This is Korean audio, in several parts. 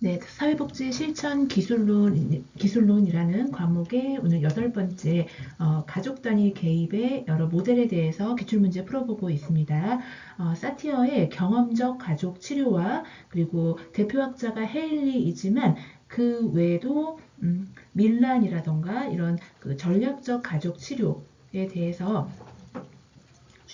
네, 사회복지 실천 기술론이라는 과목의 오늘 8번째 가족 단위 개입의 여러 모델에 대해서 기출문제 풀어보고 있습니다. 사티어의 경험적 가족 치료와 그리고 대표학자가 헤일리이지만 그 외에도 밀란이라던가 이런 그 전략적 가족 치료에 대해서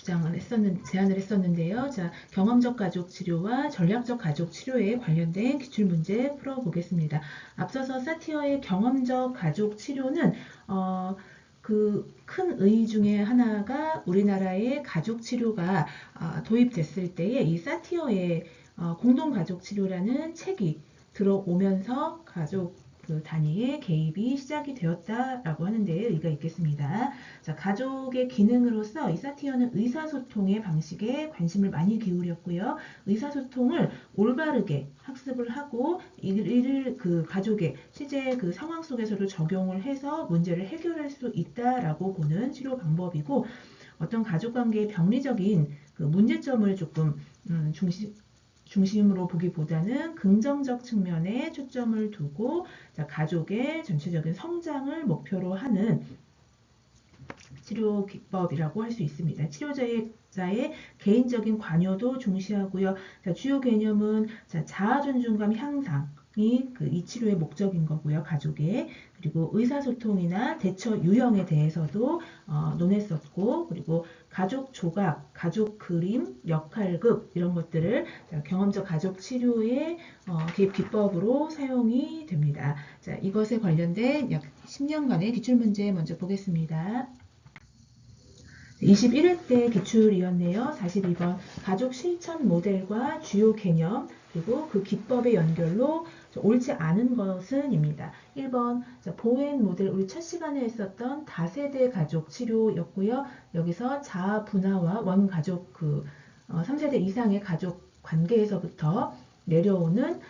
제안을 했었는데요. 자, 경험적 가족 치료와 전략적 가족 치료에 관련된 기출문제 풀어보겠습니다. 앞서서 사티어의 경험적 가족 치료는 그 큰 의의 중에 하나가 우리나라의 가족 치료가 도입됐을 때에 이 사티어의 공동 가족 치료라는 책이 들어오면서 가족 그 단위의 개입이 시작이 되었다라고 하는데 의의가 있겠습니다. 자, 가족의 기능으로서 이 사티어는 의사소통의 방식에 관심을 많이 기울였고요. 의사소통을 올바르게 학습을 하고 이를 그 가족의 실제 그 상황 속에서도 적용을 해서 문제를 해결할 수 있다라고 보는 치료 방법이고 어떤 가족관계의 병리적인 그 문제점을 조금 중심으로 보기보다는 긍정적 측면에 초점을 두고 가족의 전체적인 성장을 목표로 하는 치료 기법이라고 할 수 있습니다. 치료자의 개인적인 관여도 중시하고요. 주요 개념은 자아 존중감 향상이 이 치료의 목적인 거고요. 가족의 그리고 의사소통이나 대처 유형에 대해서도 논했었고 그리고 가족 조각, 가족 그림, 역할극 이런 것들을 경험적 가족 치료의 개입 기법으로 사용이 됩니다. 자, 이것에 관련된 약 10년간의 기출문제 먼저 보겠습니다. 21회 때 기출이었네요. 42번 가족 실천 모델과 주요 개념 그리고 그 기법의 연결로 옳지 않은 것은 입니다. 1번 보웬 모델 우리 첫 시간에 했었던 다세대 가족 치료였고요. 여기서 자아 분화와 원가족 3세대 이상의 가족 관계에서부터 내려오는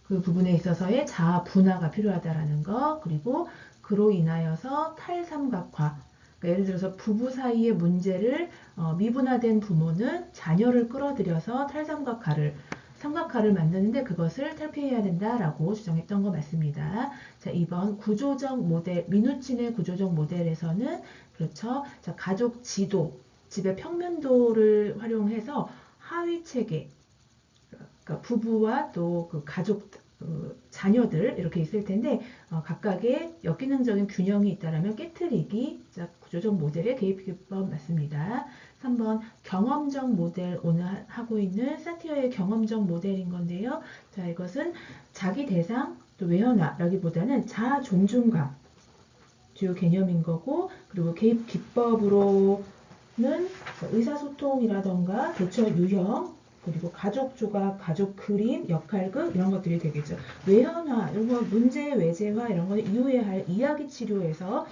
그 부분에 있어서의 자아 분화가 필요하다라는 거 그리고 그로 인하여서 탈삼각화 그러니까 예를 들어서 부부 사이의 문제를 미분화된 부모는 자녀를 끌어들여서 삼각화를 만드는데 그것을 탈피해야 된다라고 주장했던 거 맞습니다. 자, 2번 구조적 모델, 미누친의 구조적 모델에서는 그렇죠. 자, 가족 지도, 집의 평면도를 활용해서 하위 체계, 그러니까 부부와 또 그 가족 자녀들 이렇게 있을 텐데 각각의 역기능적인 균형이 있다라면 깨트리기 구조적 모델의 개입 기법 맞습니다. 3번 경험적 모델 오늘 하고 있는 사티어의 경험적 모델인 건데요. 자, 이것은 자기 대상 또 외연화라기보다는 자아 존중감 주요 개념인 거고 그리고 개입 기법으로는 의사소통이라던가 대처 유형 그리고 가족 조각, 가족 그림, 역할극 이런 것들이 되겠죠. 외현화, 이런 거 문제 외제화 이런 거는 이후에 할 이야기 치료에서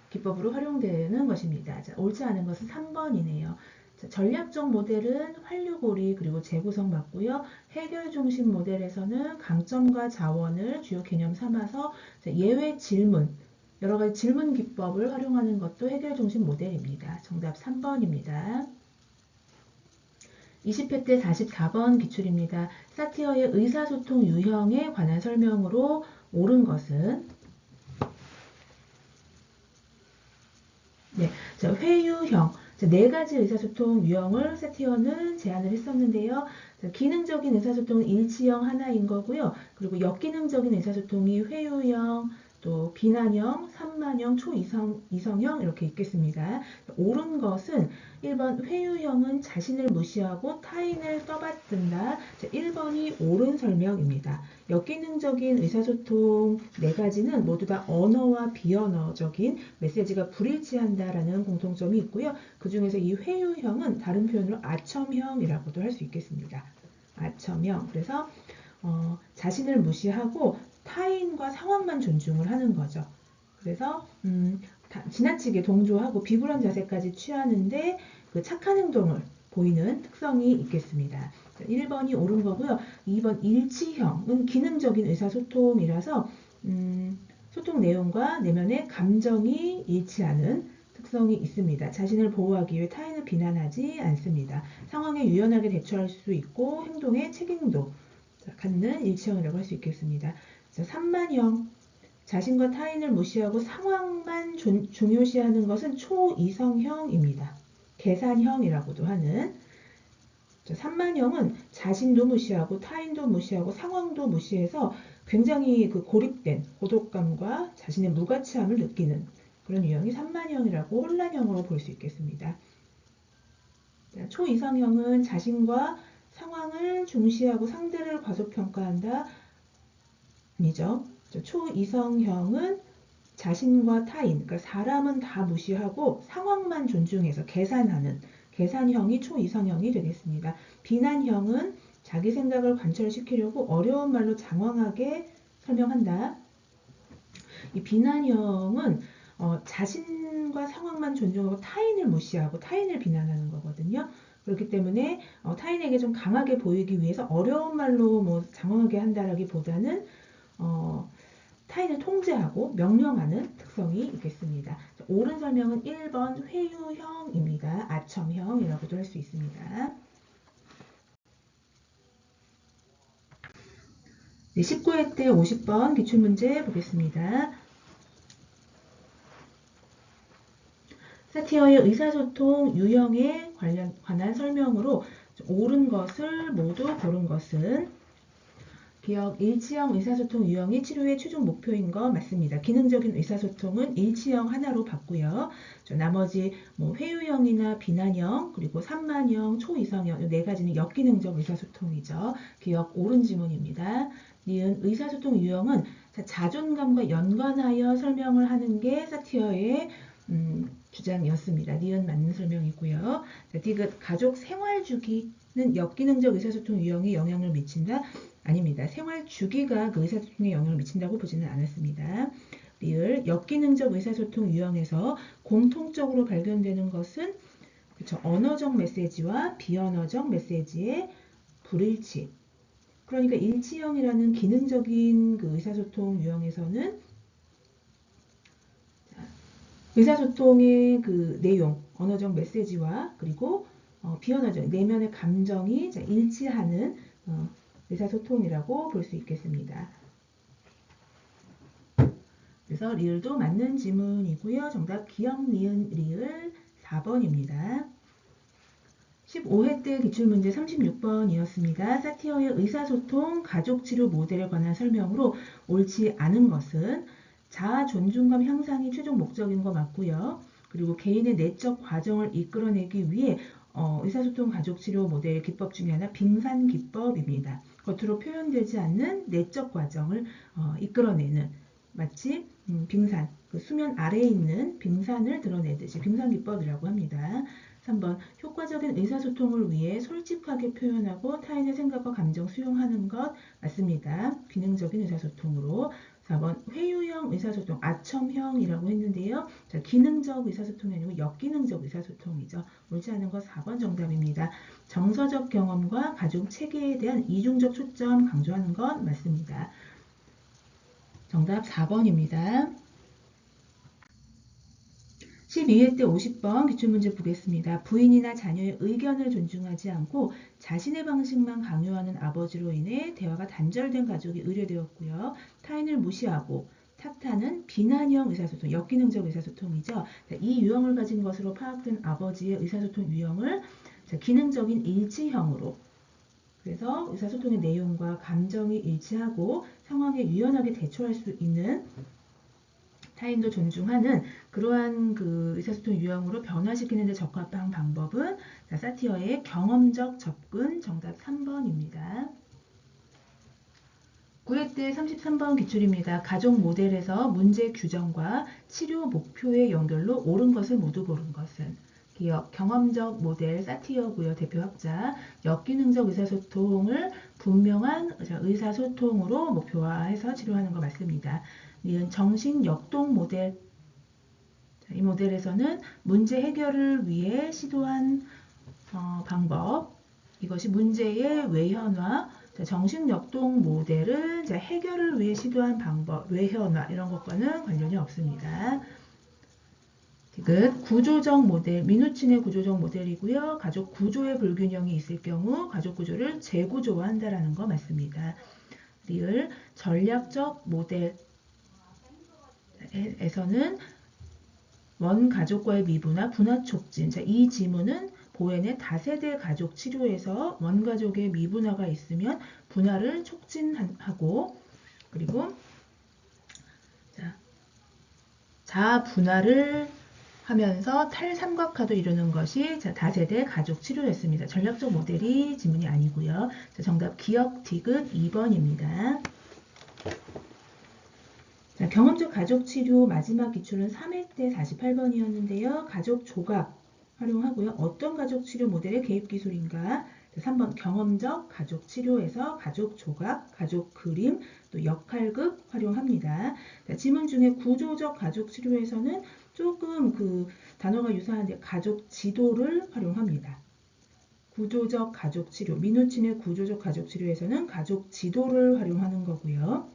기법으로 활용되는 것입니다. 자, 옳지 않은 것은 3번이네요. 자, 전략적 모델은 활류고리 그리고 재구성 맞고요. 해결 중심 모델에서는 강점과 자원을 주요 개념 삼아서 예외 질문 여러 가지 질문 기법을 활용하는 것도 해결 중심 모델입니다. 정답 3번입니다. 20회 때 44번 기출입니다. 사티어의 의사소통 유형에 관한 설명으로 옳은 것은 네, 회유형 네 가지 의사소통 유형을 사티어는 제안을 했었는데요. 기능적인 의사소통은 일치형 하나인 거고요. 그리고 역기능적인 의사소통이 회유형, 또 비난형, 산만형, 초이성형 이렇게 있겠습니다. 옳은 것은 1번 회유형은 자신을 무시하고 타인을 떠받든다. 1번이 옳은 설명입니다. 역기능적인 의사소통 네 가지는 모두 다 언어와 비언어적인 메시지가 불일치한다라는 공통점이 있고요. 그 중에서 이 회유형은 다른 표현으로 아첨형이라고도 할 수 있겠습니다. 아첨형. 그래서 자신을 무시하고 타인과 상황만 존중을 하는 거죠. 그래서 지나치게 동조하고 비굴한 자세까지 취하는데 그 착한 행동을 보이는 특성이 있겠습니다. 1번이 옳은 거고요. 2번 일치형은 기능적인 의사소통이라서 소통 내용과 내면의 감정이 일치하는 특성이 있습니다. 자신을 보호하기 위해 타인을 비난하지 않습니다. 상황에 유연하게 대처할 수 있고 행동의 책임도 갖는 일치형이라고 할 수 있겠습니다. 자, 3만형. 자신과 타인을 무시하고 상황만 중요시하는 것은 초이성형입니다. 계산형이라고도 하는. 자, 3만형은 자신도 무시하고 타인도 무시하고 상황도 무시해서 굉장히 그 고립된 고독감과 자신의 무가치함을 느끼는 그런 유형이 3만형이라고 혼란형으로 볼 수 있겠습니다. 자, 초이성형은 자신과 상황을 중시하고 상대를 과소평가한다. 아니죠. 초이성형은 자신과 타인, 그러니까 사람은 다 무시하고 상황만 존중해서 계산하는 계산형이 초이성형이 되겠습니다. 비난형은 자기 생각을 관철시키려고 어려운 말로 장황하게 설명한다. 이 비난형은 자신과 상황만 존중하고 타인을 무시하고 타인을 비난하는 거거든요. 그렇기 때문에 타인에게 좀 강하게 보이기 위해서 어려운 말로 뭐 장황하게 한다라기보다는 타인을 통제하고 명령하는 특성이 있겠습니다. 옳은 설명은 1번 회유형입니다. 아첨형이라고도 할 수 있습니다. 네, 19회 때 50번 기출문제 보겠습니다. 사티어의 의사소통 유형에 관한 설명으로 옳은 것을 모두 고른 것은 기억 일치형 의사소통 유형이 치료의 최종 목표인 거 맞습니다. 기능적인 의사소통은 일치형 하나로 봤고요. 나머지 뭐 회유형이나 비난형 그리고 산만형, 초이성형 이 네 가지는 역기능적 의사소통이죠. 기억 옳은 지문입니다. 니은 의사소통 유형은 자존감과 연관하여 설명을 하는 게 사티어의 주장이었습니다. 니은 맞는 설명이고요. 디귿 가족 생활 주기는 역기능적 의사소통 유형에 영향을 미친다. 아닙니다. 생활 주기가 그 의사소통에 영향을 미친다고 보지는 않았습니다. 리을 역기능적 의사소통 유형에서 공통적으로 발견되는 것은 그쵸, 언어적 메시지와 비언어적 메시지의 불일치. 그러니까 일치형이라는 기능적인 그 의사소통 유형에서는 의사소통의 그 내용, 언어적 메시지와 그리고 비언어적 내면의 감정이 일치하는 의사소통이라고 볼 수 있겠습니다. 그래서 리을도 맞는 지문이고요. 정답 기억, 니은, 리을 4번입니다. 15회 때 기출문제 36번이었습니다. 사티어의 의사소통 가족치료 모델에 관한 설명으로 옳지 않은 것은 자아 존중감 향상이 최종 목적인 거 맞고요. 그리고 개인의 내적 과정을 이끌어내기 위해 의사소통 가족치료 모델 기법 중에 하나 빙산기법입니다. 겉으로 표현되지 않는 내적 과정을 이끌어내는 마치 빙산, 그 수면 아래에 있는 빙산을 드러내듯이 빙산기법이라고 합니다. 3번 효과적인 의사소통을 위해 솔직하게 표현하고 타인의 생각과 감정 수용하는 것 맞습니다. 기능적인 의사소통으로 4번 회유형 의사소통, 아첨형이라고 했는데요. 자, 기능적 의사소통이 아니고 역기능적 의사소통이죠. 옳지 않은 것 4번 정답입니다. 정서적 경험과 가족 체계에 대한 이중적 초점 강조하는 것 맞습니다. 정답 4번입니다. 12회 때 50번 기출문제 보겠습니다. 부인이나 자녀의 의견을 존중하지 않고 자신의 방식만 강요하는 아버지로 인해 대화가 단절된 가족이 의뢰되었고요. 타인을 무시하고 탓하는 비난형 의사소통, 역기능적 의사소통이죠. 이 유형을 가진 것으로 파악된 아버지의 의사소통 유형을 기능적인 일치형으로 그래서 의사소통의 내용과 감정이 일치하고 상황에 유연하게 대처할 수 있는 타인도 존중하는 그러한 그 의사소통 유형으로 변화시키는 데 적합한 방법은 사티어의 경험적 접근 정답 3번입니다. 9회 때 33번 기출입니다. 가족 모델에서 문제 규정과 치료 목표의 연결로 옳은 것을 모두 고른 것은 기억, 경험적 모델 사티어고요. 대표학자, 역기능적 의사소통을 분명한 의사소통으로 목표화해서 치료하는 거 맞습니다. 니은 정신역동 모델. 이 모델에서는 문제 해결을 위해 시도한 방법, 이것이 문제의 외현화, 정신역동 모델은 해결을 위해 시도한 방법, 외현화 이런 것과는 관련이 없습니다. 디귿 구조적 모델, 민우친의 구조적 모델이고요. 가족 구조의 불균형이 있을 경우 가족 구조를 재구조화한다라는 거 맞습니다. 리을 전략적 모델에서는 원 가족과의 미분화, 분화 촉진. 자, 이 지문은 보엔의 다세대 가족 치료에서 원 가족의 미분화가 있으면 분화를 촉진하고, 그리고 자분화를 하면서 탈삼각화도 이루는 것이 다세대 가족 치료였습니다. 전략적 모델이 지문이 아니고요. 자, 정답 기억 디귿 2번입니다. 자, 경험적 가족 치료 마지막 기출은 3회 때 48번이었는데요. 가족 조각 활용하고요. 어떤 가족 치료 모델의 개입 기술인가? 3번 경험적 가족 치료에서 가족 조각, 가족 그림, 또 역할극 활용합니다. 자, 지문 중에 구조적 가족 치료에서는 조금 그 단어가 유사한데 가족 지도를 활용합니다. 구조적 가족 치료, 민우친의 구조적 가족 치료에서는 가족 지도를 활용하는 거고요.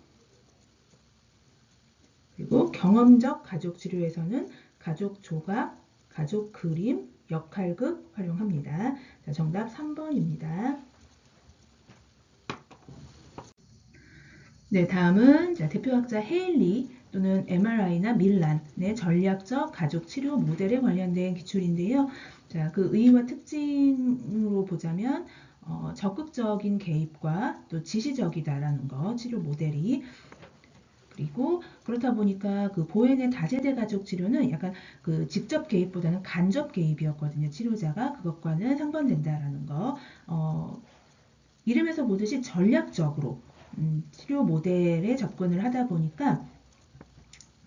그리고 경험적 가족 치료에서는 가족 조각, 가족 그림, 역할극 활용합니다. 자, 정답 3번입니다. 네, 다음은 대표학자 헤일리 또는 MRI나 밀란의 전략적 가족 치료 모델에 관련된 기출인데요. 자, 그 의의와 특징으로 보자면 적극적인 개입과 또 지시적이다라는 거, 치료 모델이. 그리고 그렇다 보니까 그 보엔의 다세대 가족 치료는 약간 그 직접 개입보다는 간접 개입이었거든요. 치료자가 그것과는 상반된다라는 거. 이름에서 보듯이 전략적으로 치료 모델에 접근을 하다 보니까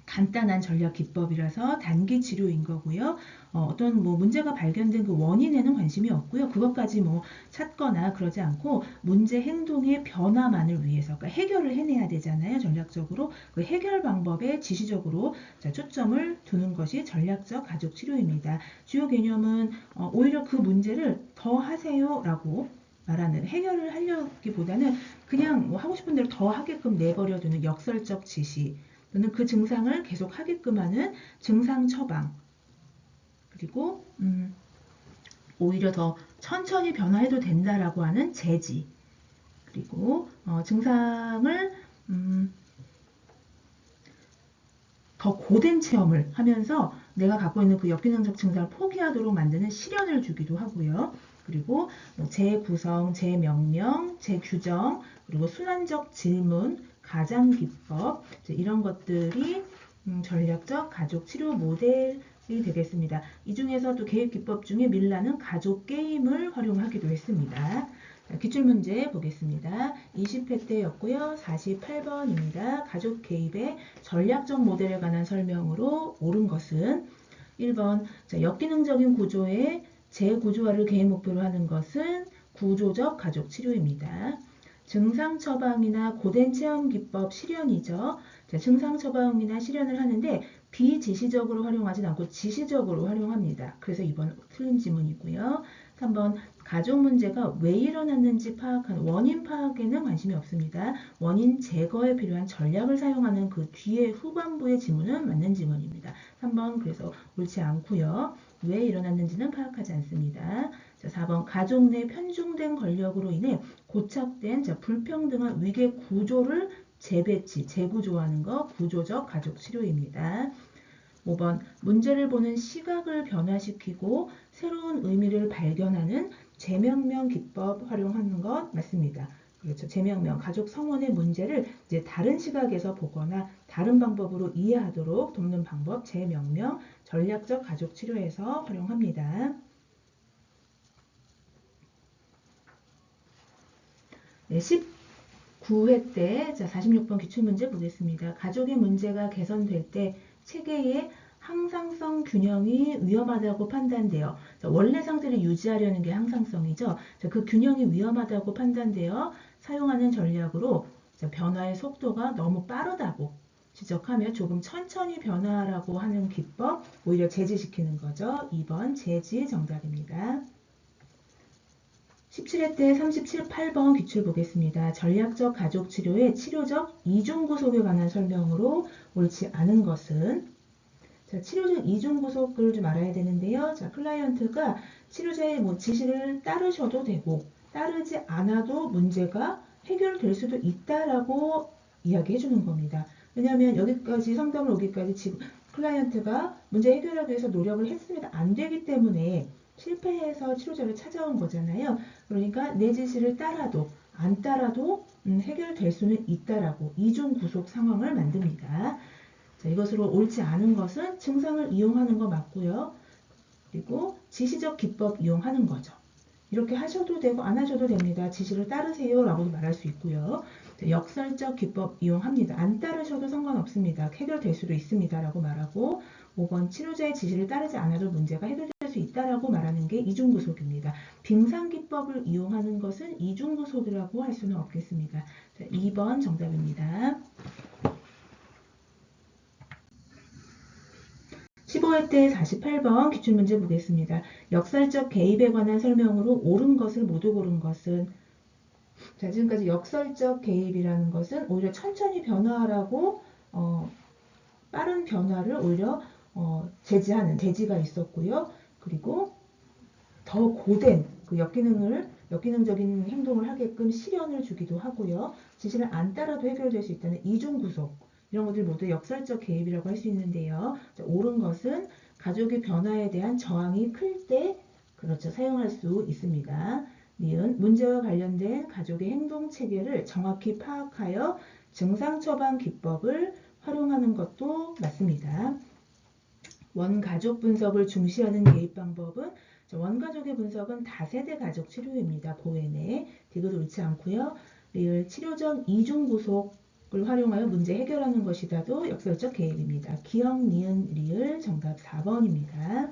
간단한 전략 기법이라서 단기 치료인 거고요. 어떤 뭐 문제가 발견된 그 원인에는 관심이 없고요. 그것까지 뭐 찾거나 그러지 않고 문제 행동의 변화만을 위해서, 그러니까 해결을 해내야 되잖아요. 전략적으로 그 해결 방법에 지시적으로 초점을 두는 것이 전략적 가족 치료입니다. 주요 개념은 오히려 그 문제를 더 하세요라고 말하는, 해결을 하려기보다는 그냥 뭐 하고 싶은 대로 더 하게끔 내버려두는 역설적 지시, 또는 그 증상을 계속 하게끔 하는 증상 처방, 그리고 오히려 더 천천히 변화해도 된다라고 하는 제지, 그리고 증상을 더 고된 체험을 하면서 내가 갖고 있는 그 역기능적 증상을 포기하도록 만드는 시련을 주기도 하고요. 그리고 재구성, 재명령, 재규정, 그리고 순환적 질문, 가장 기법, 이런 것들이 전략적 가족 치료 모델이 되겠습니다. 이 중에서도 개입 기법 중에 밀라는 가족 게임을 활용하기도 했습니다. 기출문제 보겠습니다. 20회 때였고요. 48번입니다. 가족 개입의 전략적 모델에 관한 설명으로 옳은 것은 1번 역기능적인 구조의 재구조화를 개입 목표로 하는 것은 구조적 가족 치료입니다. 증상 처방이나 고된 체험 기법 실현이죠. 증상 처방이나 실현을 하는데 비지시적으로 활용하진 않고 지시적으로 활용합니다. 그래서 2번 틀린 지문이고요. 3번 가족 문제가 왜 일어났는지 파악하는 원인 파악에는 관심이 없습니다. 원인 제거에 필요한 전략을 사용하는 그 뒤에 후반부의 지문은 맞는 지문입니다. 3번 그래서 옳지 않고요. 왜 일어났는지는 파악하지 않습니다. 자, 4번 가족 내 편중된 권력으로 인해 고착된 불평등한 위계 구조를 재배치, 재구조하는 거 구조적 가족 치료입니다. 5번 문제를 보는 시각을 변화시키고 새로운 의미를 발견하는 재명명 기법 활용하는 것 맞습니다. 그렇죠. 재명명, 가족 성원의 문제를 이제 다른 시각에서 보거나 다른 방법으로 이해하도록 돕는 방법, 재명명, 전략적 가족 치료에서 활용합니다. 네, 19회 때 46번 기출문제 보겠습니다. 가족의 문제가 개선될 때 체계의 항상성 균형이 위험하다고 판단되어, 원래 상태를 유지하려는 게 항상성이죠. 그 균형이 위험하다고 판단되어 사용하는 전략으로 변화의 속도가 너무 빠르다고 지적하며 조금 천천히 변화하라고 하는 기법, 오히려 제지시키는 거죠. 2번 제지 정답입니다. 17회 때 37, 8번 기출 보겠습니다. 전략적 가족 치료의 치료적 이중 구속에 관한 설명으로 옳지 않은 것은 자, 치료적 이중 구속을 좀 알아야 되는데요. 자, 클라이언트가 치료자의 뭐 지시를 따르셔도 되고 따르지 않아도 문제가 해결될 수도 있다라고 이야기해 주는 겁니다. 왜냐하면 여기까지 상담을 오기까지 지금 클라이언트가 문제 해결하기 위해서 노력을 했습니다. 안 되기 때문에 실패해서 치료자를 찾아온 거잖아요. 그러니까 내 지시를 따라도 안 따라도 해결될 수는 있다라고 이중 구속 상황을 만듭니다. 자, 이것으로 옳지 않은 것은 증상을 이용하는 거 맞고요. 그리고 지시적 기법 이용하는 거죠. 이렇게 하셔도 되고 안 하셔도 됩니다. 지시를 따르세요 라고도 말할 수 있고요. 역설적 기법 이용합니다. 안 따르셔도 상관없습니다. 해결될 수도 있습니다 라고 말하고 5번 치료자의 지시를 따르지 않아도 문제가 해결될 수 있다라고 말하는 게 이중구속입니다. 빙상기법을 이용하는 것은 이중구속이라고 할 수는 없겠습니다. 자, 2번 정답입니다. 15회 때 48번 기출문제 보겠습니다. 역설적 개입에 관한 설명으로 옳은 것을 모두 고른 것은 자, 지금까지 역설적 개입이라는 것은 오히려 천천히 변화하라고 빠른 변화를 오히려 제지하는 제지가 있었고요. 그리고 더 고된 그 역기능적인 행동을 하게끔 시련을 주기도 하고요. 지시를 안 따라도 해결될 수 있다는 이중구속 이런 것들 모두 역설적 개입이라고 할 수 있는데요. 자, 옳은 것은 가족의 변화에 대한 저항이 클 때 그렇죠 사용할 수 있습니다. 니은 문제와 관련된 가족의 행동 체계를 정확히 파악하여 증상 처방 기법을 활용하는 것도 맞습니다. 원가족 분석을 중시하는 개입 방법은 원가족의 분석은 다세대 가족 치료입니다. 보헤네 디귿 옳지 않고요. 리을 치료적 이중구속을 활용하여 문제 해결하는 것이다도 역설적 개입입니다. 기억, 니은, 리을 정답 4번입니다.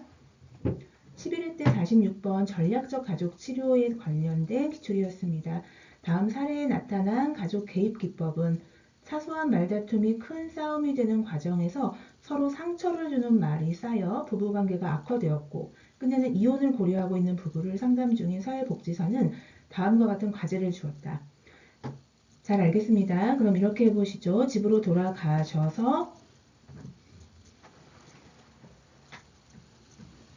11회 때 46번 전략적 가족 치료에 관련된 기출이었습니다. 다음 사례에 나타난 가족 개입 기법은 사소한 말다툼이 큰 싸움이 되는 과정에서 서로 상처를 주는 말이 쌓여 부부관계가 악화되었고 끝내는 이혼을 고려하고 있는 부부를 상담 중인 사회복지사는 다음과 같은 과제를 주었다. 잘 알겠습니다. 그럼 이렇게 해보시죠. 집으로 돌아가셔서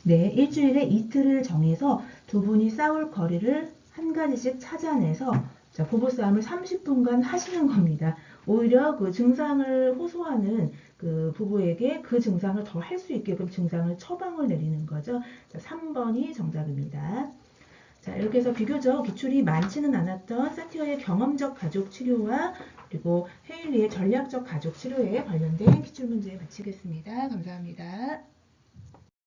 네, 일주일에 이틀을 정해서 두 분이 싸울 거리를 한 가지씩 찾아내서 자, 부부싸움을 30분간 하시는 겁니다. 오히려 그 증상을 호소하는 그 부부에게 그 증상을 더 할 수 있게끔 증상을 처방을 내리는 거죠. 자, 3번이 정답입니다. 자, 이렇게 해서 비교적 기출이 많지는 않았던 사티어의 경험적 가족 치료와 그리고 헤일리의 전략적 가족 치료에 관련된 기출 문제 마치겠습니다. 감사합니다.